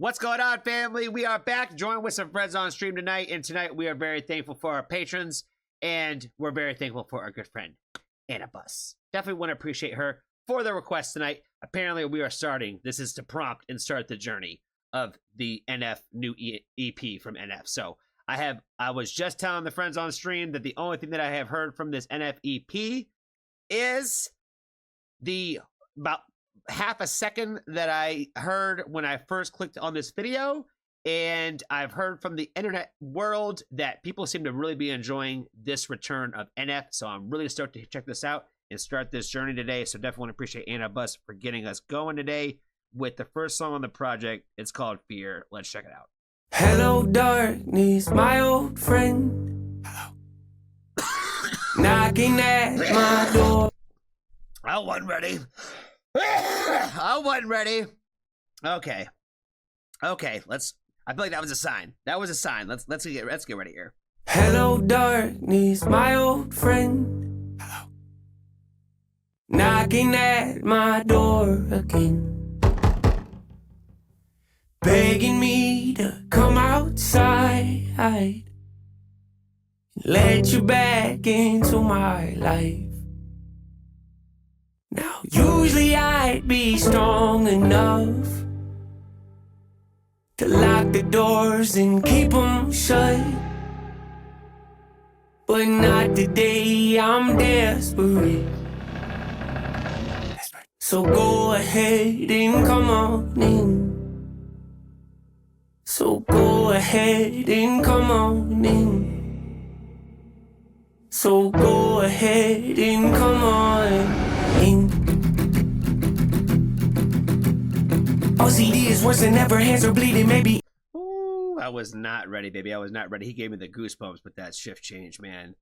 What's going on, family? We are back, joined with some friends on stream tonight, and tonight we are very thankful for our patrons, and we're very thankful for our good friend, Anna Bus. Definitely want to appreciate her for the request tonight. Apparently, we are starting. This is to prompt and start the journey of the NF new EP from NF. So I was just telling the friends on stream that the only thing that I have heard from this NF EP is the about half a second that I heard when I first clicked on this video, and I've heard from the internet world that people seem to really be enjoying this return of NF, so I'm really stoked to check this out and start this journey today. So definitely want to appreciate Anna Bus for getting us going today with the first song on the project. It's called Fear. Let's check it out. Hello darkness, my old friend. Knocking at my door. I wasn't ready. I wasn't ready. Okay. I feel like that was a sign. That was a sign. Let's get ready here. Hello darkness, my old friend. Hello. Knocking at my door again. Begging me to come outside. Let you back into my life. Now, usually I'd be strong enough to lock the doors and keep them shut. But not today, I'm desperate. So go ahead and come on in. So go ahead and come on in. So go ahead and come on. OCD is worse than ever, hands are bleeding, maybe. Ooh, I was not ready, baby. I was not ready. He gave me the goosebumps with that shift change, man.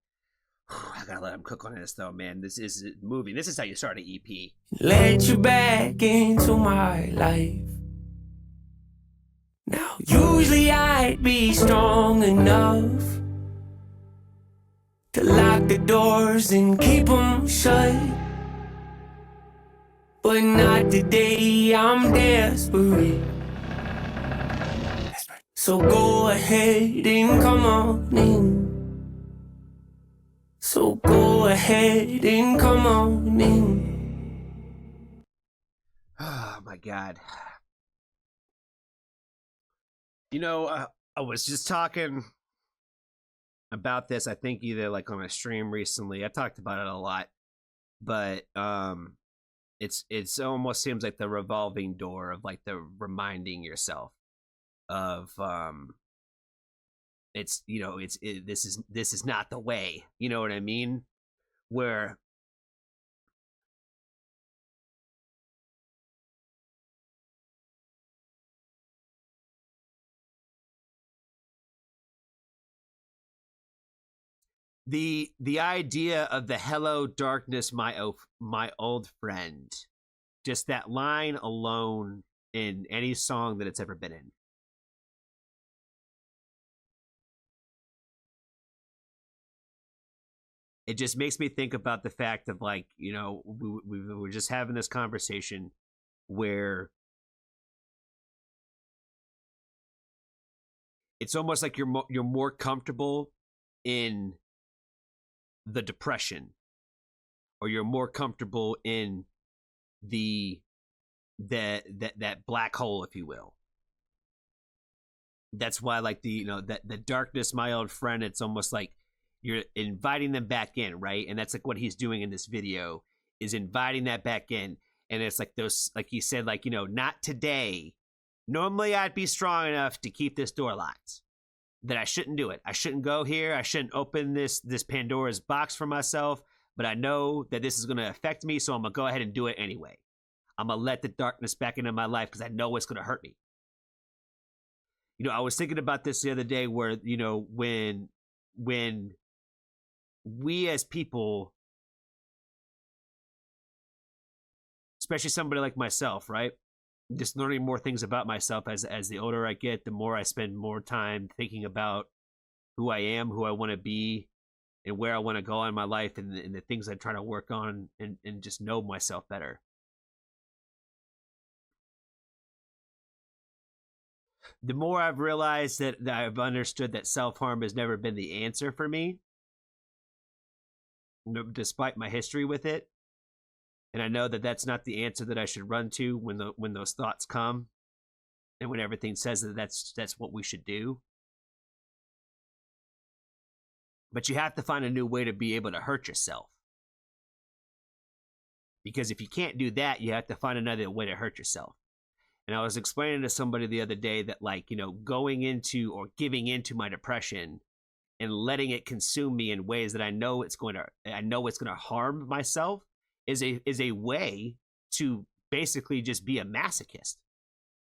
I gotta let him cook on this, though, man. This is moving. This is how you start an EP. Let you back into my life. Now, usually I'd be strong enough to lock the doors and keep them shut. But not today, I'm desperate. So go ahead and come on in. So go ahead and come on in. Oh, my God. You know, I was just talking about this, I think either like on a stream recently. I talked about it a lot. But, it's almost seems like the revolving door of like the reminding yourself of this is not the way, you know what I mean, where the idea of the hello darkness, my old friend, just that line alone in any song that it's ever been in. It just makes me think about the fact of, like, you know, we were just having this conversation where it's almost like you're more comfortable in the depression, or you're more comfortable in that black hole, if you will. That's why, like, the darkness, my old friend, it's almost like you're inviting them back in, right? And that's like what he's doing in this video, is inviting that back in. And it's like those, like he said, like, you know, not today. Normally I'd be strong enough to keep this door locked. That I shouldn't do it. I shouldn't go here. I shouldn't open this Pandora's box for myself. But I know that this is going to affect me, so I'm going to go ahead and do it anyway. I'm going to let the darkness back into my life because I know it's going to hurt me. You know, I was thinking about this the other day where, you know, when we as people, especially somebody like myself, right? Just learning more things about myself as the older I get, the more I spend more time thinking about who I am, who I want to be, and where I want to go in my life, and the things I try to work on, and just know myself better. the more I've realized that I've understood that self-harm has never been the answer for me, despite my history with it. And I know that that's not the answer that I should run to when those thoughts come, and when everything says that that's what we should do. But you have to find a new way to be able to hurt yourself. Because if you can't do that, you have to find another way to hurt yourself. And I was explaining to somebody the other day that, like, you know, going into or giving into my depression and letting it consume me in ways that I know it's going to harm myself is a way to basically just be a masochist.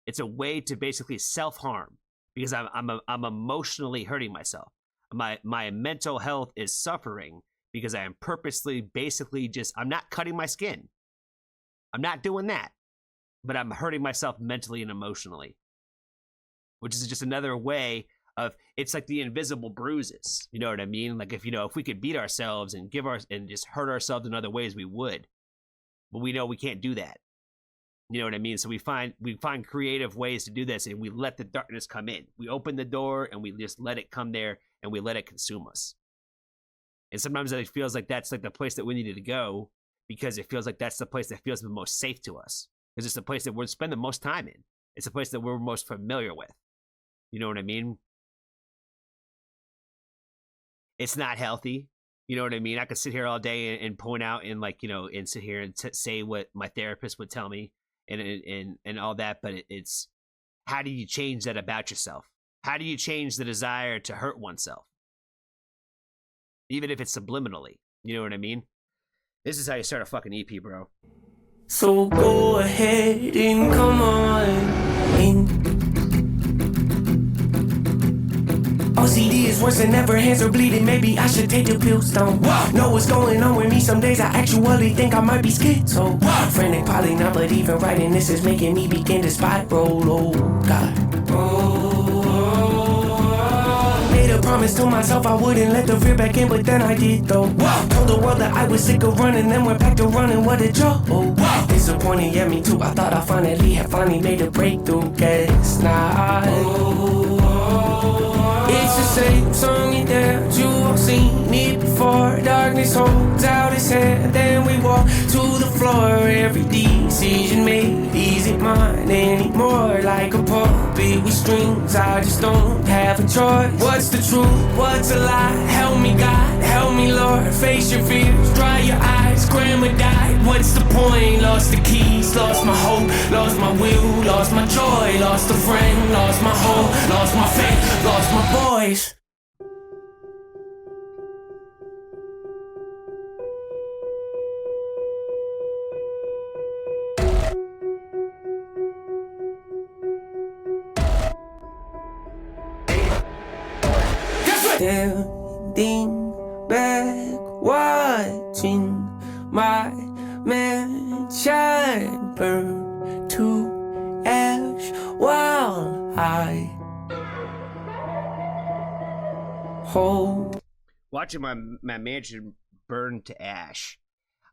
It's a way to basically self-harm because I'm emotionally hurting myself. My mental health is suffering because I am purposely basically just, I'm not cutting my skin. I'm not doing that, but I'm hurting myself mentally and emotionally, which is just another way of, it's like the invisible bruises. You know what I mean? Like if we could beat ourselves and and just hurt ourselves in other ways, we would, but we know we can't do that. You know what I mean? So we find creative ways to do this, and we let the darkness come in. We open the door and we just let it come there, and we let it consume us. And sometimes it feels like that's like the place that we needed to go, because it feels like that's the place that feels the most safe to us, because it's the place that we're spend the most time in. It's the place that we're most familiar with. You know what I mean? It's not healthy. You know what I mean? I could sit here all day and point out and, like, you know, and sit here and say what my therapist would tell me and all that. But it's, how do you change that about yourself? How do you change the desire to hurt oneself? Even if it's subliminally. You know what I mean? This is how you start a fucking EP, bro. So go ahead and come on in. OCD is worse than ever, hands are bleeding, maybe I should take the pills down. Know what's going on with me, some days I actually think I might be schizo. Frantic, probably not, but even writing this is making me begin to spiral. Oh God. Made a promise to myself I wouldn't let the fear back in, but then I did though. Told the world that I was sick of running, then went back to running, what a joke. Disappointing, yeah, me too, I thought I finally made a breakthrough, guess not. It's the same song and dance, you all seen it before. Darkness holds out its hand, then we walk to the floor. Every decision made isn't mine anymore. Like a puppet with strings, I just don't have a choice. What's the truth, what's a lie? Help me God, help me Lord. Face your fears, dry your eyes, grandma died. What's the point? Lost the keys, lost my hope, lost my will, lost my joy, lost a friend, lost my hope, lost my faith, lost my boys. Standing back, watching my mansion burn to ash while I hold. Watching my mansion burn to ash.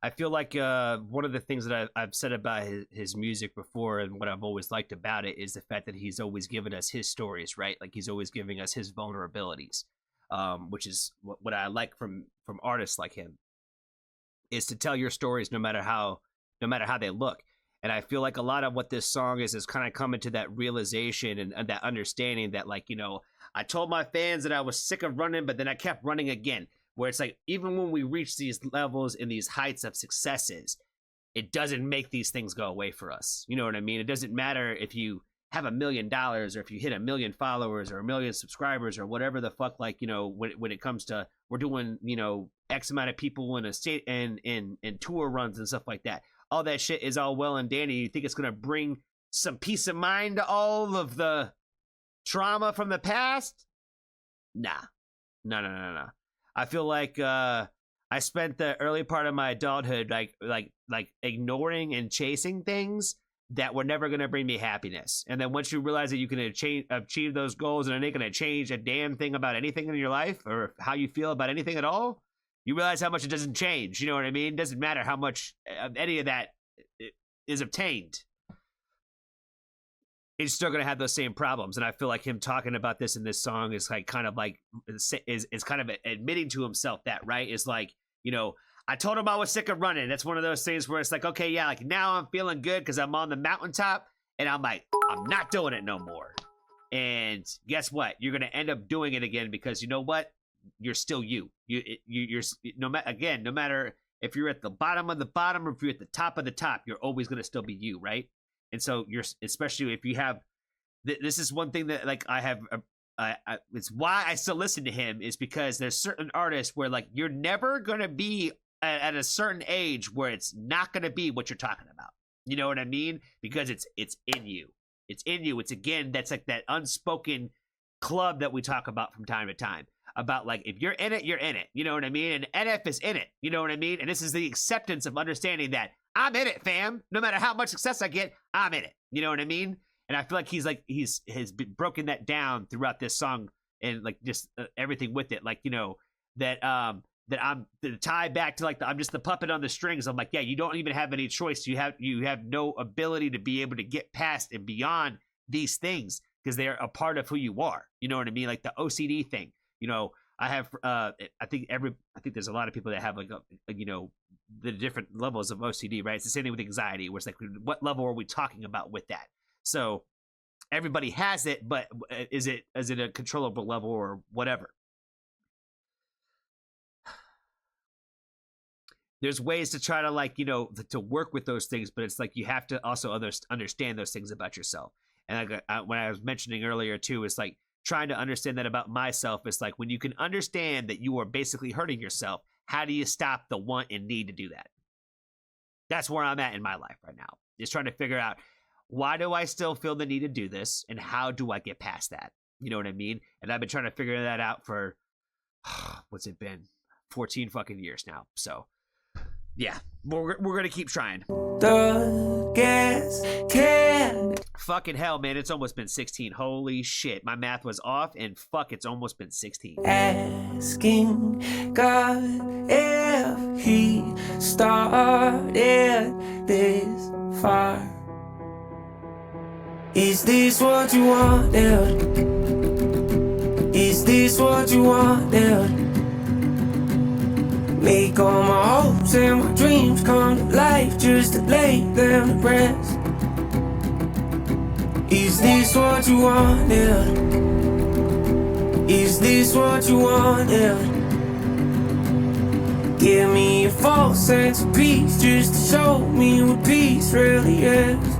I feel like one of the things that I've said about his music before, and what I've always liked about it, is the fact that he's always given us his stories, right? Like he's always giving us his vulnerabilities, which is what I like from artists like him, is to tell your stories no matter how they look. And I feel like a lot of what this song is kind of coming to that realization and that understanding that, like, you know, I told my fans that I was sick of running, but then I kept running again. Where it's like, even when we reach these levels and these heights of successes, it doesn't make these things go away for us. You know what I mean? It doesn't matter if you have $1 million or if you hit 1 million followers or 1 million subscribers or whatever the fuck, like, you know, when it comes to, we're doing, you know, X amount of people in a state and in tour runs and stuff like that. All that shit is all well and dandy. You think it's going to bring some peace of mind to all of the trauma from the past? Nah. No. I feel like I spent the early part of my adulthood like ignoring and chasing things that were never going to bring me happiness. And then once you realize that you can achieve those goals and it ain't going to change a damn thing about anything in your life or how you feel about anything at all, you realize how much it doesn't change. You know what I mean? It doesn't matter how much of any of that is obtained. is still going to have those same problems. And I feel like him talking about this in this song is like kind of like is kind of admitting to himself that, right? Is like, you know, I told him I was sick of running. That's one of those things where it's like, okay, yeah, like now I'm feeling good because I'm on the mountaintop, and I'm like, I'm not doing it no more. And guess what? You're going to end up doing it again because you know what? You're still you. You're no matter if you're at the bottom of the bottom or if you're at the top of the top, you're always going to still be you, right? And so you're, especially if you have, this is one thing that like I have, it's why I still listen to him, is because there's certain artists where like you're never going to be at a certain age where it's not going to be what you're talking about. You know what I mean? Because it's in you. It's in you. It's again, that's like that unspoken club that we talk about from time to time. About like, if you're in it, you're in it. You know what I mean? And NF is in it. You know what I mean? And this is the acceptance of understanding that I'm in it, fam. No matter how much success I get, I'm in it. You know what I mean? And I feel like he's broken that down throughout this song and like just everything with it. Like, you know, that I'm the tie back to like I'm just the puppet on the strings. I'm like, yeah, you don't even have any choice. You have no ability to be able to get past and beyond these things because they're a part of who you are. You know what I mean? Like the OCD thing. You know, I have, I think there's a lot of people that have like, you know, the different levels of OCD, right? It's the same thing with anxiety, where it's like, what level are we talking about with that? So everybody has it, but is it a controllable level or whatever? There's ways to try to like, you know, to work with those things, but it's like you have to also understand those things about yourself. And like when I was mentioning earlier too, it's like, trying to understand that about myself is like when you can understand that you are basically hurting yourself, how do you stop the want and need to do that? That's where I'm at in my life right now. Just trying to figure out, why do I still feel the need to do this and how do I get past that? You know what I mean? And I've been trying to figure that out for, what's it been? 14 fucking years now. So yeah, we're going to keep trying. The gas can. Fucking hell, man, it's almost been 16. Holy shit, my math was off, and fuck, it's almost been 16. Asking God if he started this fire. Is this what you wanted? Is this what you wanted? Make all my hopes and my dreams come to life just to lay them to rest. Is this what you wanted? Is this what you wanted? Give me a false sense of peace just to show me what peace really is.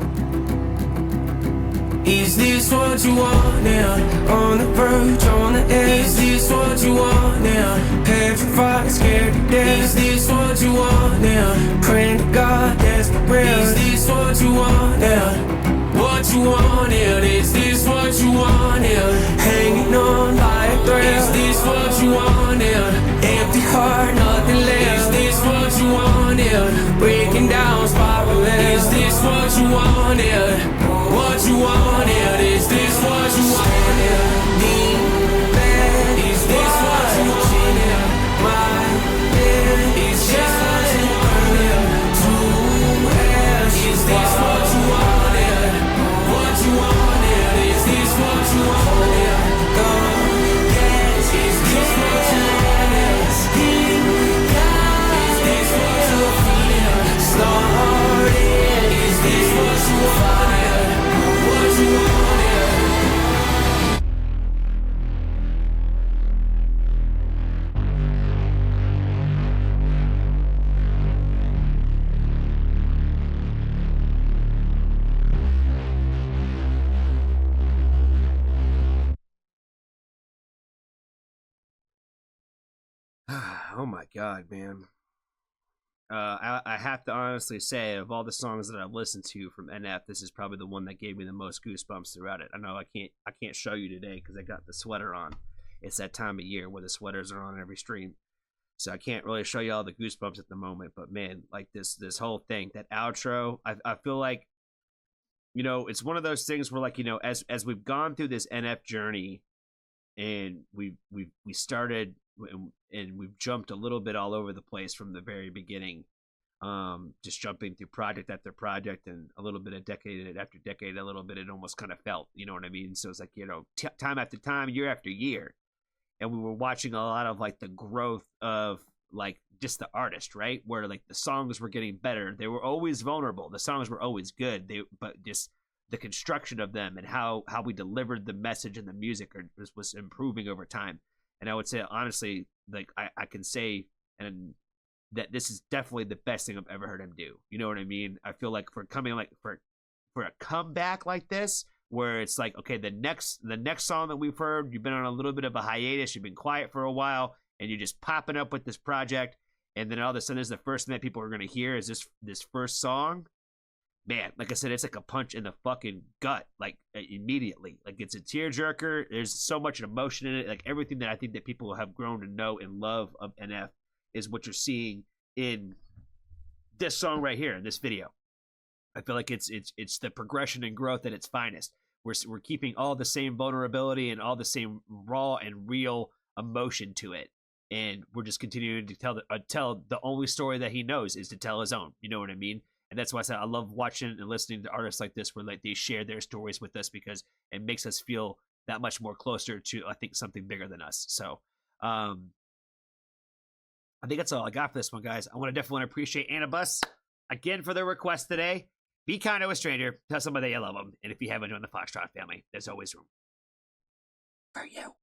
Is this what you wanted? On the verge, on the edge. Is this what you wanted? Petrified, scared to death. Is this what you wanted? Praying to God, that's the real. Is this what you wanted? What you wanted? Is this what you wanted? Hanging on by a thread. Is this what you wanted? Empty heart, nothing left. Is this what you wanted? Breaking down, spiraling. Is this what you wanted? What you wanted? Is this what you wanted? Me, bad. Is this what you wanted? My bed. Is this what you wanted? To ask. Is this what you wanted? What you wanted? Is this what you wanted? Go, yes. Is this what you wanted? Speak, God. Is this what you wanted? Started. Is this what you wanted? What you wanted? Oh my god, man. I have to honestly say, of all the songs that I've listened to from NF, this is probably the one that gave me the most goosebumps throughout it. I know I can't show you today because I got the sweater on. It's that time of year where the sweaters are on every stream, so I can't really show you all the goosebumps at the moment. But man, like this whole thing, that outro, I feel like, you know, it's one of those things where, like, you know, as we've gone through this NF journey, and we started and we've jumped a little bit all over the place from the very beginning. just jumping through project after project, and a little bit of decade after decade, a little bit it almost kind of felt, you know what I mean? So it's like, you know, time after time, year after year, and we were watching a lot of like the growth of like just the artist, right? Where like the songs were getting better, they were always vulnerable, the songs were always good, but just the construction of them and how we delivered the message and the music was improving over time. And I would say honestly, like I can say and that this is definitely the best thing I've ever heard him do. You know what I mean? I feel like for coming like for a comeback like this, where it's like, okay, the next song that we've heard, you've been on a little bit of a hiatus, you've been quiet for a while, and you're just popping up with this project, and then all of a sudden, is the first thing that people are gonna hear is this first song. Man, like I said, it's like a punch in the fucking gut, like immediately. Like it's a tearjerker. There's so much emotion in it. Like everything that I think that people have grown to know and love of NF is what you're seeing in this song right here in this video. I feel like it's the progression and growth at its finest. We're keeping all the same vulnerability and all the same raw and real emotion to it, and we're just continuing to tell the only story that he knows is to tell his own. You know what I mean? And that's why I said I love watching and listening to artists like this, where like they share their stories with us, because it makes us feel that much more closer to, I think, something bigger than us. So I think that's all I got for this one, guys. I definitely want to appreciate Anabus again for their request today. Be kind to a stranger. Tell somebody that you love them. And if you haven't joined the Foxtrot family, there's always room for you.